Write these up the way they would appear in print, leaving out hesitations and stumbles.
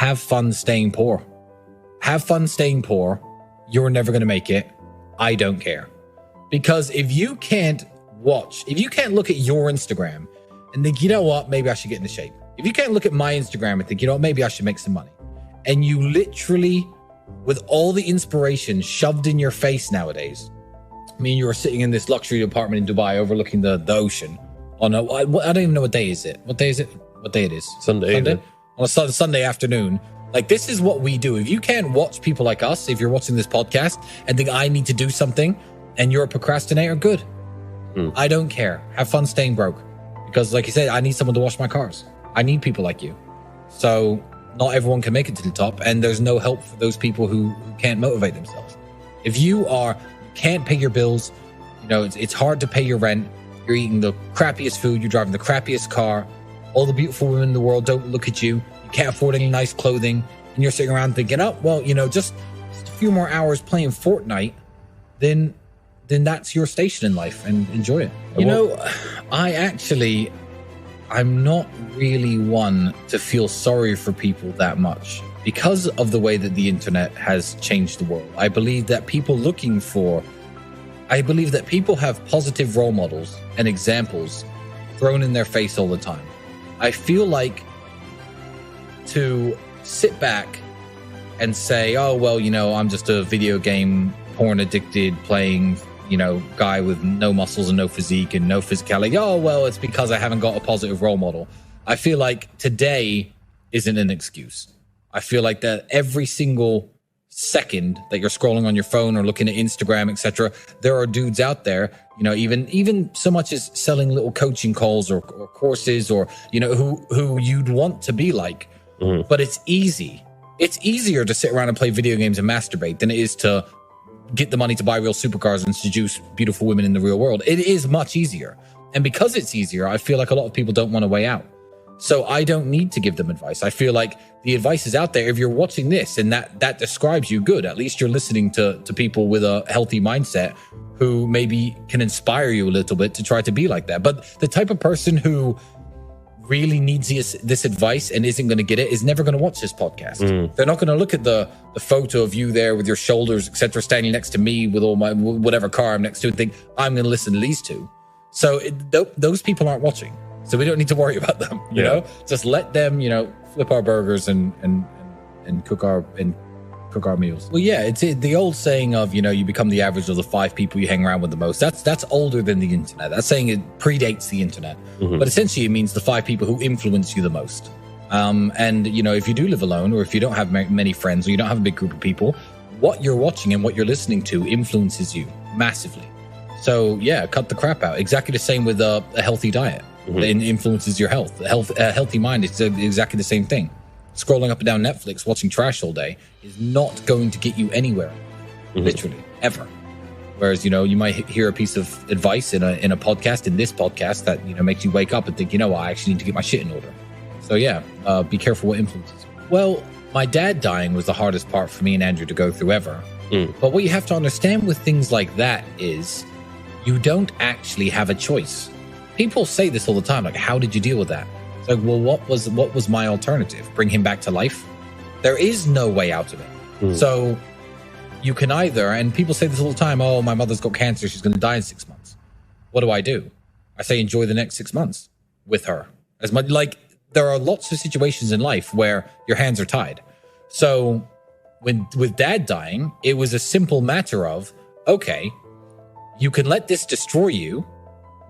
have fun staying poor. Have fun staying poor. You're never going to make it. I don't care. Because if you can't look at your Instagram and think, you know what, maybe I should get into shape. If you can't look at my Instagram and think, you know what, maybe I should make some money. And you literally, with all the inspiration shoved in your face nowadays, I mean, you were sitting in this luxury apartment in Dubai overlooking the ocean. Oh no, I don't even know what day is it. What day is it? What day it is? Sunday. On a Sunday afternoon. Like, this is what we do. If you can't watch people like us, if you're watching this podcast and think I need to do something and you're a procrastinator, good. I don't care. Have fun staying broke. Because like you said, I need someone to wash my cars. I need people like you. So not everyone can make it to the top, and there's no help for those people who can't motivate themselves. If you can't pay your bills, you know, it's hard to pay your rent, you're eating the crappiest food, you're driving the crappiest car, all the beautiful women in the world don't look at you, you can't afford any nice clothing, and you're sitting around thinking, oh, well, you know, just a few more hours playing Fortnite, then that's your station in life, and enjoy it. You know, I'm not really one to feel sorry for people that much because of the way that the internet has changed the world. I believe that people have positive role models and examples thrown in their face all the time. I feel like to sit back and say, oh, well, you know, I'm just a video game porn addicted playing, you know, guy with no muscles and no physique and no physicality. Oh, well, it's because I haven't got a positive role model. I feel like today isn't an excuse. I feel like that every single second that you're scrolling on your phone or looking at Instagram, etc., there are dudes out there, you know, even so much as selling little coaching calls or courses, or, you know, who you'd want to be like. But it's easy. It's easier to sit around and play video games and masturbate than it is to get the money to buy real supercars and seduce beautiful women in the real world. It is much easier. And because it's easier, I feel like a lot of people don't want a way out. So I don't need to give them advice. I feel like the advice is out there. If you're watching this and that describes you, good. At least you're listening to people with a healthy mindset who maybe can inspire you a little bit to try to be like that. But the type of person who really needs this advice and isn't going to get it is never going to watch this podcast. They're not going to look at the photo of you there with your shoulders, etc., standing next to me with all my whatever car I'm next to and think, I'm going to listen to these two. So those people aren't watching. So we don't need to worry about them, you know? Just let them, you know, flip our burgers and cook our meals. Well, yeah, it's the old saying of, you know, you become the average of the 5 people you hang around with the most. That's older than the internet. That saying, it predates the internet. But essentially it means the 5 people who influence you the most. And, you know, if you do live alone, or if you don't have many friends, or you don't have a big group of people, what you're watching and what you're listening to influences you massively. So yeah, cut the crap out. Exactly the same with a healthy diet. It influences your health. A healthy mind is exactly the same thing. Scrolling up and down Netflix, watching trash all day is not going to get you anywhere, literally, ever. Whereas, you know, you might hear a piece of advice in a podcast, in this podcast, that, you know, makes you wake up and think, you know what, I actually need to get my shit in order. So yeah, be careful what influences you. Well, my dad dying was the hardest part for me and Andrew to go through ever. But what you have to understand with things like that is you don't actually have a choice. People say this all the time, like, how did you deal with that? It's like, well, what was my alternative? Bring him back to life? There is no way out of it. So you can either, and people say this all the time, oh, my mother's got cancer, she's going to die in 6 months. What do? I say, enjoy the next 6 months with her. As much, like, there are lots of situations in life where your hands are tied. So with dad dying, it was a simple matter of, okay, you can let this destroy you,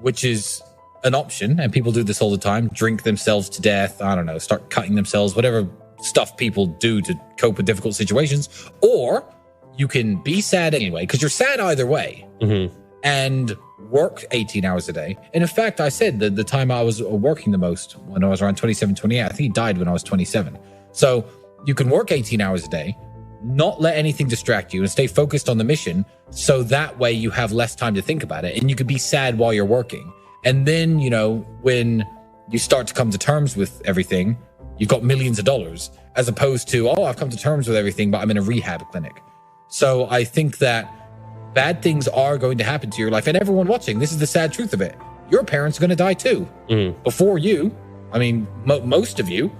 which is an option, and people do this all the time, drink themselves to death, I don't know, start cutting themselves, whatever stuff people do to cope with difficult situations. Or you can be sad anyway, because you're sad either way, and work 18 hours a day. And in fact, I said that the time I was working the most, when I was around 27, 28, I think he died when I was 27. So you can work 18 hours a day, not let anything distract you, and stay focused on the mission, so that way you have less time to think about it, and you could be sad while you're working. And then, you know, when you start to come to terms with everything, you've got millions of dollars, as opposed to, oh, I've come to terms with everything, but I'm in a rehab clinic. So I think that bad things are going to happen to your life. And everyone watching, this is the sad truth of it. Your parents are going to die too. Before you. I mean, most of you.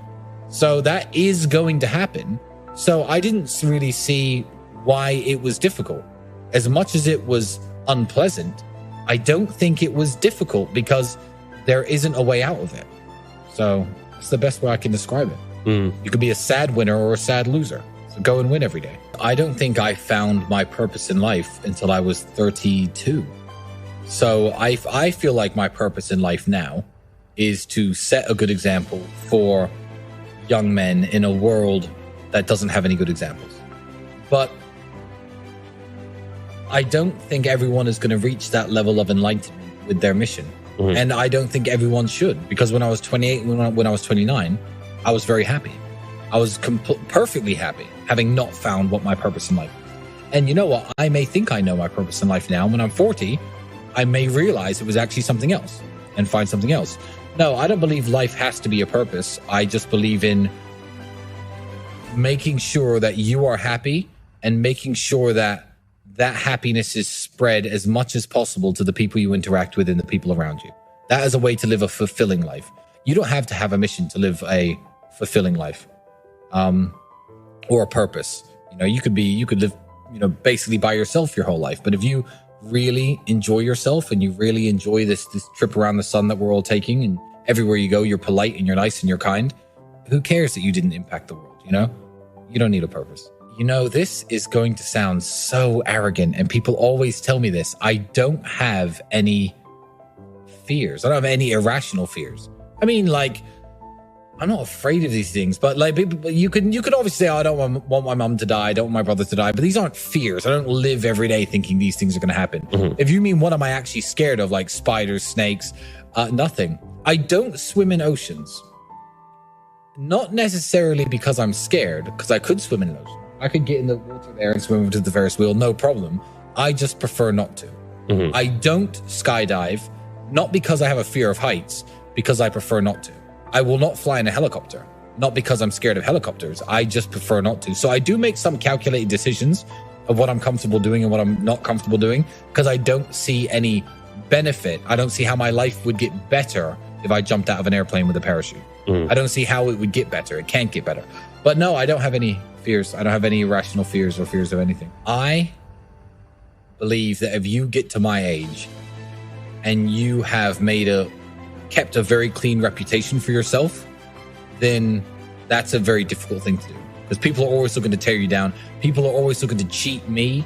So that is going to happen. So I didn't really see why it was difficult. As much as it was unpleasant, I don't think it was difficult because there isn't a way out of it. So that's the best way I can describe it. You could be a sad winner or a sad loser. So go and win every day. I don't think I found my purpose in life until I was 32. So I feel like my purpose in life now is to set a good example for young men in a world that doesn't have any good examples. But I don't think everyone is going to reach that level of enlightenment with their mission. And I don't think everyone should, because when I was 28, when I was 29, I was very happy. I was perfectly happy, having not found what my purpose in life is. And you know what? I may think I know my purpose in life now. When I'm 40, I may realize it was actually something else and find something else. No, I don't believe life has to be a purpose. I just believe in making sure that you are happy and making sure that that happiness is spread as much as possible to the people you interact with and the people around you. That is a way to live a fulfilling life. You don't have to have a mission to live a fulfilling life, or a purpose. You could live, basically by yourself your whole life. But if you really enjoy yourself and you really enjoy this trip around the sun that we're all taking, and everywhere you go, you're polite and you're nice and you're kind, who cares that you didn't impact the world? You don't need a purpose. This is going to sound so arrogant, and people always tell me this. I don't have any fears. I don't have any irrational fears. I mean, I'm not afraid of these things, but you could obviously say, oh, I don't want my mom to die, I don't want my brother to die, but these aren't fears. I don't live every day thinking these things are going to happen. If you mean what am I actually scared of, like spiders, snakes, nothing. I don't swim in oceans. Not necessarily because I'm scared, because I could swim in an ocean. I could get in the water there and swim over to the Ferris wheel, no problem. I just prefer not to. I don't skydive, not because I have a fear of heights, because I prefer not to. I will not fly in a helicopter, not because I'm scared of helicopters. I just prefer not to. So I do make some calculated decisions of what I'm comfortable doing and what I'm not comfortable doing, because I don't see any benefit. I don't see how my life would get better if I jumped out of an airplane with a parachute. I don't see how it would get better. It can't get better. But no, I don't have any fears. I don't have any irrational fears or fears of anything. I believe that if you get to my age and you have kept a very clean reputation for yourself, then that's a very difficult thing to do, because people are always looking to tear you down. People are always looking to cheat me,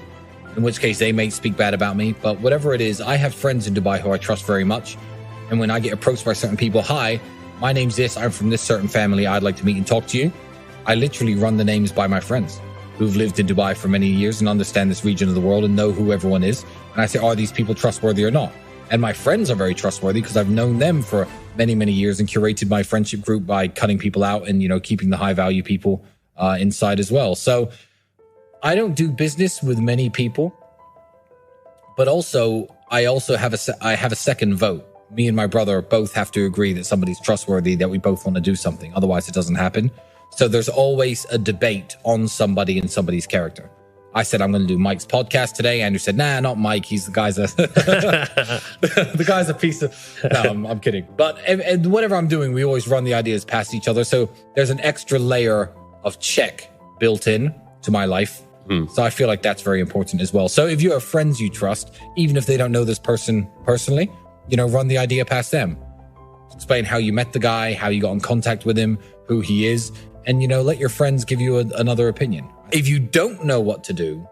in which case they may speak bad about me. But whatever it is, I have friends in Dubai who I trust very much. And when I get approached by certain people, hi, my name's this, I'm from this certain family, I'd like to meet and talk to you, I literally run the names by my friends who've lived in Dubai for many years and understand this region of the world and know who everyone is. And I say, are these people trustworthy or not? And my friends are very trustworthy because I've known them for many, many years and curated my friendship group by cutting people out and, keeping the high value people inside as well. So I don't do business with many people, but I have a second vote. Me and my brother both have to agree that somebody's trustworthy, that we both want to do something. Otherwise, it doesn't happen. So there's always a debate on somebody and somebody's character. I said, I'm going to do Mike's podcast today. Andrew said, nah, not Mike. The guy's a piece of... No, I'm kidding. But and whatever I'm doing, we always run the ideas past each other. So there's an extra layer of check built in to my life. So I feel like that's very important as well. So if you have friends you trust, even if they don't know this person personally, run the idea past them. Explain how you met the guy, how you got in contact with him, who he is, and, let your friends give you another opinion. If you don't know what to do,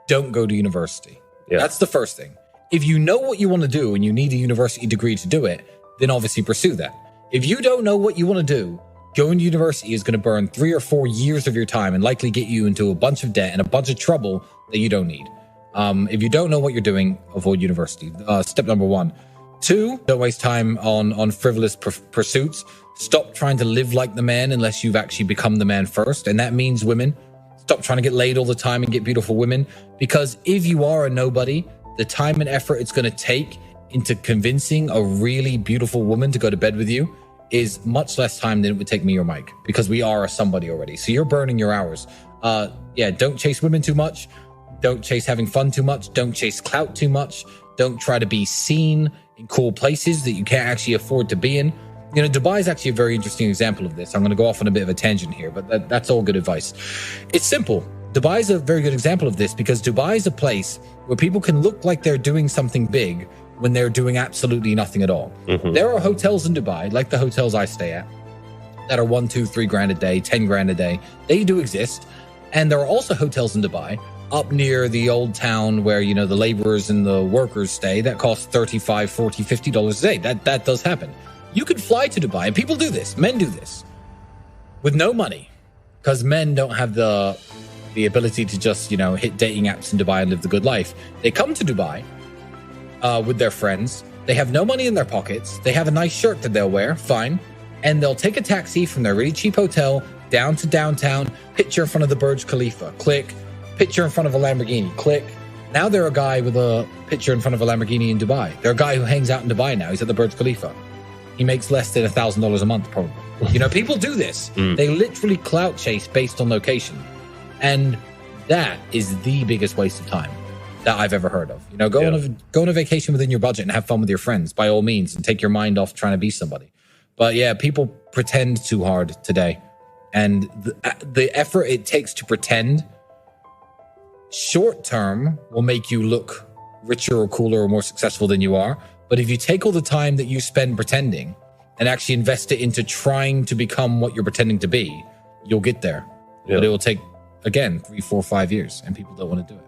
don't go to university. Yeah. That's the first thing. If you know what you want to do and you need a university degree to do it, then obviously pursue that. If you don't know what you want to do, going to university is going to burn 3 or 4 years of your time and likely get you into a bunch of debt and a bunch of trouble that you don't need. If you don't know what you're doing, avoid university. Step number 1. 2, don't waste time on frivolous pursuits. Stop trying to live like the man unless you've actually become the man first. And that means women. Stop trying to get laid all the time and get beautiful women. Because if you are a nobody, the time and effort it's going to take into convincing a really beautiful woman to go to bed with you is much less time than it would take me or Mike, because we are a somebody already. So you're burning your hours. Don't chase women too much. Don't chase having fun too much. Don't chase clout too much. Don't try to be seen in cool places that you can't actually afford to be in. Dubai is actually a very interesting example of this. I'm going to go off on a bit of a tangent here, but that's all good advice. It's simple. Dubai is a very good example of this because Dubai is a place where people can look like they're doing something big when they're doing absolutely nothing at all. There are hotels in Dubai, like the hotels I stay at, that are 1, 2, 3 grand a day, 10 grand a day. They do exist. And there are also hotels in Dubai up near the old town where, the laborers and the workers stay that cost $35, $40, $50 a day. That does happen. You could fly to Dubai, and people do this. Men do this with no money because men don't have the ability to just, hit dating apps in Dubai and live the good life. They come to Dubai with their friends. They have no money in their pockets. They have a nice shirt that they'll wear. Fine. And they'll take a taxi from their really cheap hotel down to downtown, picture in front of the Burj Khalifa, click, picture in front of a Lamborghini, click. Now they're a guy with a picture in front of a Lamborghini in Dubai. They're a guy who hangs out in Dubai now. He's at the Burj Khalifa. He makes less than $1,000 a month, probably. People do this. They literally clout chase based on location. And that is the biggest waste of time that I've ever heard of. Go on a vacation within your budget and have fun with your friends, by all means, and take your mind off trying to be somebody. But yeah, people pretend too hard today. And the effort it takes to pretend short term will make you look richer or cooler or more successful than you are. But if you take all the time that you spend pretending and actually invest it into trying to become what you're pretending to be, you'll get there. But it will take, again, 3, 4, 5 years, and people don't want to do it.